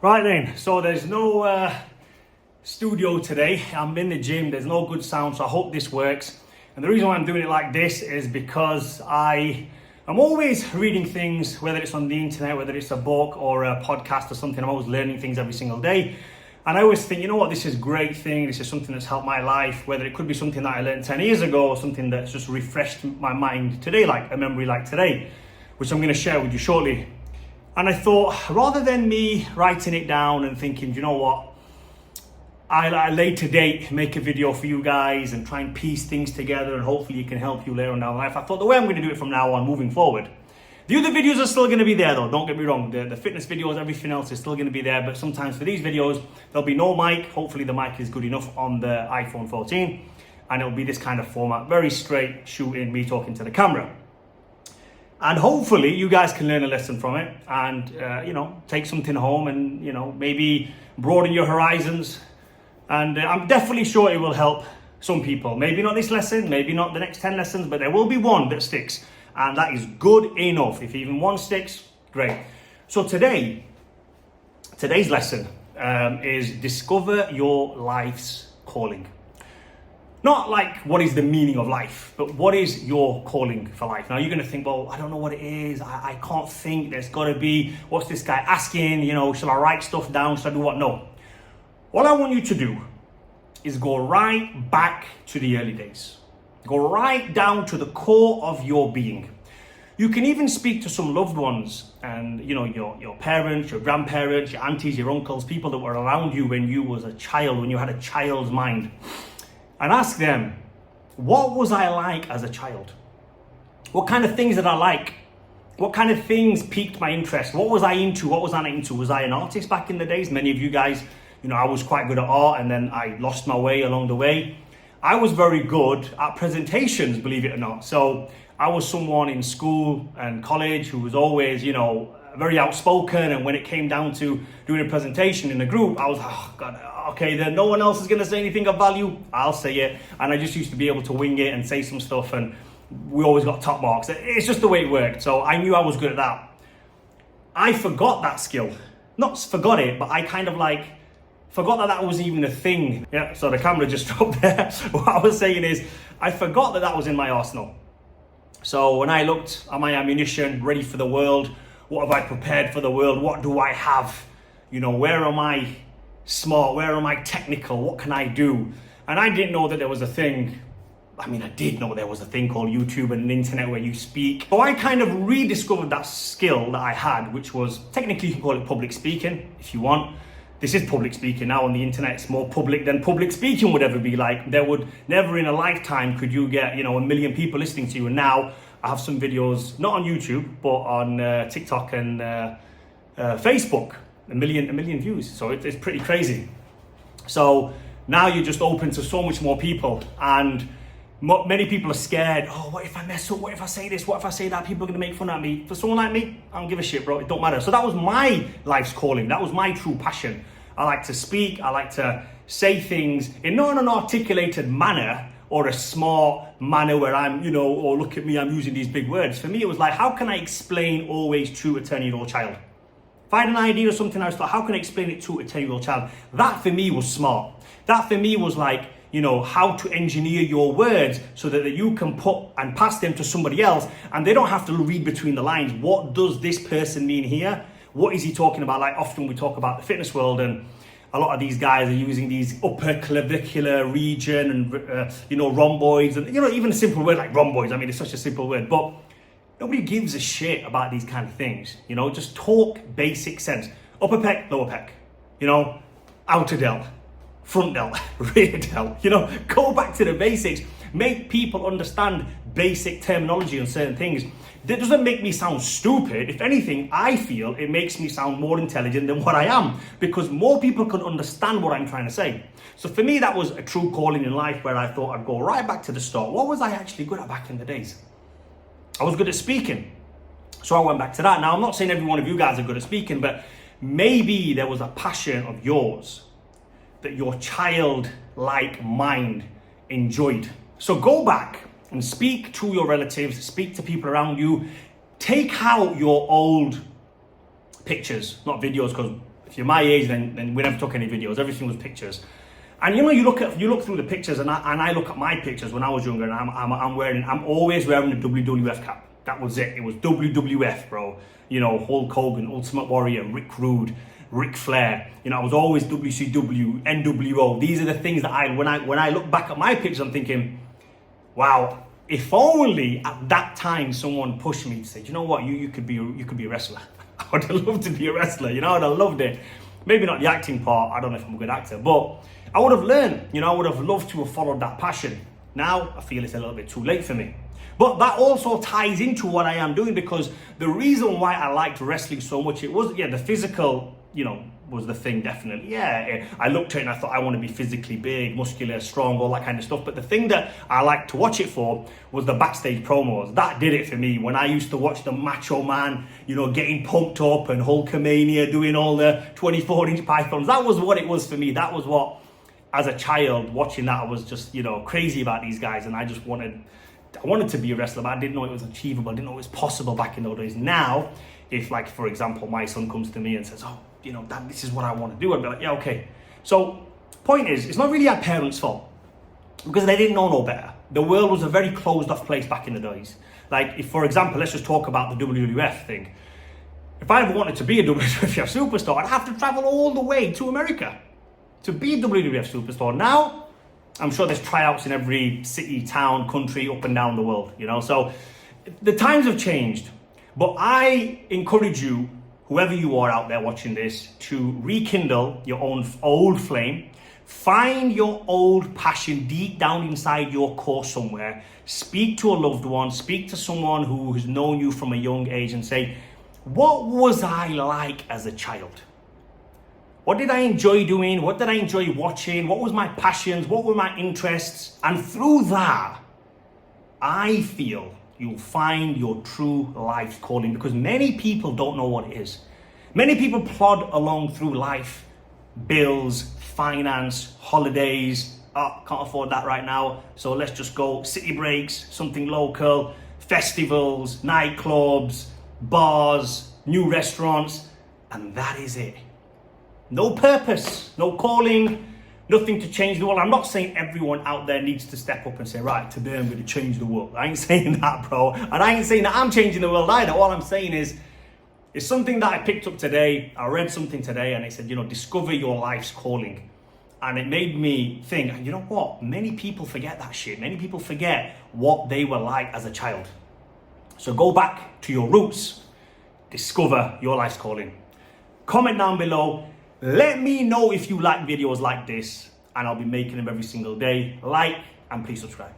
Right then, so there's no studio today. I'm in the gym, there's no good sound, so I hope this works. And the reason why I'm doing it like this is because I'm always reading things, whether it's on the internet, whether it's a book or a podcast or something. I'm always learning things every single day. And I always think, you know what, this is a great thing. This is something that's helped my life, whether it could be something that I learned 10 years ago or something that's just refreshed my mind today, like a memory like today, which I'm going to share with you shortly. And I thought, rather than me writing it down and thinking, you know what, I later date make a video for you guys and try and piece things together and hopefully it can help you later on down life. I thought the way I'm going to do it from now on, moving forward. The other videos are still going to be there though, don't get me wrong. The fitness videos, everything else is still going to be there. But sometimes for these videos, there'll be no mic. Hopefully the mic is good enough on the iPhone 14. And it'll be this kind of format, very straight shooting, me talking to the camera. And hopefully you guys can learn a lesson from it and, take something home and, maybe broaden your horizons. And I'm definitely sure it will help some people. Maybe not this lesson, maybe not the next 10 lessons, but there will be one that sticks. And that is good enough. If even one sticks, great. So today's lesson is discover your life's calling. Not like what is the meaning of life, but what is your calling for life? Now you're going to think, well, I don't know what it is. I can't think. There's got to be, what's this guy asking? Shall I write stuff down? Should I do what? No. What I want you to do is go right back to the early days. Go right down to the core of your being. You can even speak to some loved ones and, your parents, your grandparents, your aunties, your uncles, people that were around you when you was a child, when you had a child's mind. And ask them, what was I like as a child? What kind of things did I like? What kind of things piqued my interest? What was I into? What was I not into? Was I an artist back in the days? Many of you guys, I was quite good at art and then I lost my way along the way. I was very good at presentations, believe it or not. So I was someone in school and college who was always, very outspoken. And when it came down to doing a presentation in a group, I was, oh God, okay, then no one else is going to say anything of value. I'll say it. And I just used to be able to wing it and say some stuff. And we always got top marks. It's just the way it worked. So I knew I was good at that. I forgot that skill. Not forgot it, but I kind of forgot that was even a thing. Yeah, so the camera just dropped there. What I was saying is, I forgot that was in my arsenal. So when I looked at my ammunition, ready for the world, what have I prepared for the world? What do I have? Where am I smart? Where am I technical? What can I do? And I didn't know that there was a thing. I did know there was a thing called YouTube and an internet where you speak. So I kind of rediscovered that skill that I had, which was, technically you can call it public speaking if you want. This is public speaking now on the internet. It's more public than public speaking would ever be like. There would never in a lifetime could you get, a million people listening to you. And now I have some videos, not on YouTube, but on TikTok and Facebook, a million views. So it's pretty crazy. So now you're just open to so much more people. And many people are scared. Oh, what if I mess up? What if I say this? What if I say that? People are going to make fun of me. For someone like me, I don't give a shit, bro. It don't matter. So that was my life's calling. That was my true passion. I like to speak. I like to say things in not an articulated manner or a smart manner where I'm, or look at me, I'm using these big words. For me, it was like, how can I explain always to a 10-year-old child? If I had an idea or something, I was like, how can I explain it to a 10-year-old child? That for me was smart. That for me was like, how to engineer your words so that you can put and pass them to somebody else and they don't have to read between the lines. What does this person mean here? What is he talking about? Like often we talk about the fitness world and a lot of these guys are using these upper clavicular region and, rhomboids and, even a simple word like rhomboids. It's such a simple word, but nobody gives a shit about these kind of things. Just talk basic sense. Upper pec, lower pec, outer delt. Front delt, rear delt, go back to the basics. Make people understand basic terminology on certain things. That doesn't make me sound stupid. If anything, I feel it makes me sound more intelligent than what I am because more people can understand what I'm trying to say. So for me, that was a true calling in life where I thought I'd go right back to the start. What was I actually good at back in the days? I was good at speaking. So I went back to that. Now, I'm not saying every one of you guys are good at speaking, but maybe there was a passion of yours that your childlike mind enjoyed. So go back and speak to your relatives, speak to people around you, take out your old pictures, not videos, because If you're my age, then we never took any videos. Everything was pictures. And you know, you look through the pictures, and I look at my pictures when I was younger, and I'm always wearing a WWF cap. That was it. It was WWF, bro. You know, Hulk Hogan, Ultimate Warrior, Rick Rude, Ric Flair. You know, I was always WCW, NWO. These are the things that when I look back at my pictures, I'm thinking, wow, if only at that time someone pushed me to say, you know what, you could be a wrestler. I would have loved to be a wrestler. You know, I'd have loved it. Maybe not the acting part. I don't know if I'm a good actor, but I would have learned. You know, I would have loved to have followed that passion. Now I feel it's a little bit too late for me. But that also ties into what I am doing, because the reason why I liked wrestling so much, it was, the physical, you know, was the thing, definitely. Yeah, I looked at it and I thought, I want to be physically big, muscular, strong, all that kind of stuff. But the thing that I liked to watch it for was the backstage promos. That did it for me. When I used to watch the Macho Man, you know, getting pumped up, and Hulkamania doing all the 24-inch pythons. That was what it was for me. That was what, as a child, watching that, I was just, you know, crazy about these guys. And I just wanted to be a wrestler, but I didn't know it was achievable. I didn't know it was possible back in those days. Now, if, like, for example, my son comes to me and says, oh, you know, Dad, this is what I want to do, I'd be like, yeah, okay. So, point is, it's not really our parents' fault, because they didn't know no better. The world was a very closed-off place back in the days. Like, if, for example, let's just talk about the WWF thing. If I ever wanted to be a WWF superstar, I'd have to travel all the way to America to be a WWF superstar. Now, I'm sure there's tryouts in every city, town, country, up and down the world, you know. So the times have changed, but I encourage you, whoever you are out there watching this, to rekindle your own old flame. Find your old passion deep down inside your core somewhere. Speak to a loved one, speak to someone who has known you from a young age, and say, what was I like as a child? What did I enjoy doing? What did I enjoy watching? What was my passions? What were my interests? And through that, I feel you'll find your true life's calling, because many people don't know what it is. Many people plod along through life, bills, finance, holidays. Oh, can't afford that right now, so let's just go city breaks, something local, festivals, nightclubs, bars, new restaurants, and that is it. No purpose, no calling, nothing to change the world. I'm not saying everyone out there needs to step up and say, right, today I'm going to change the world. I ain't saying that, bro. And I ain't saying that I'm changing the world either. All I'm saying is, it's something that I picked up today. I read something today and it said, you know, discover your life's calling. And it made me think, you know what? Many people forget that shit. Many people forget what they were like as a child. So go back to your roots. Discover your life's calling. Comment down below. Let me know if you like videos like this, and I'll be making them every single day. Like, and please subscribe.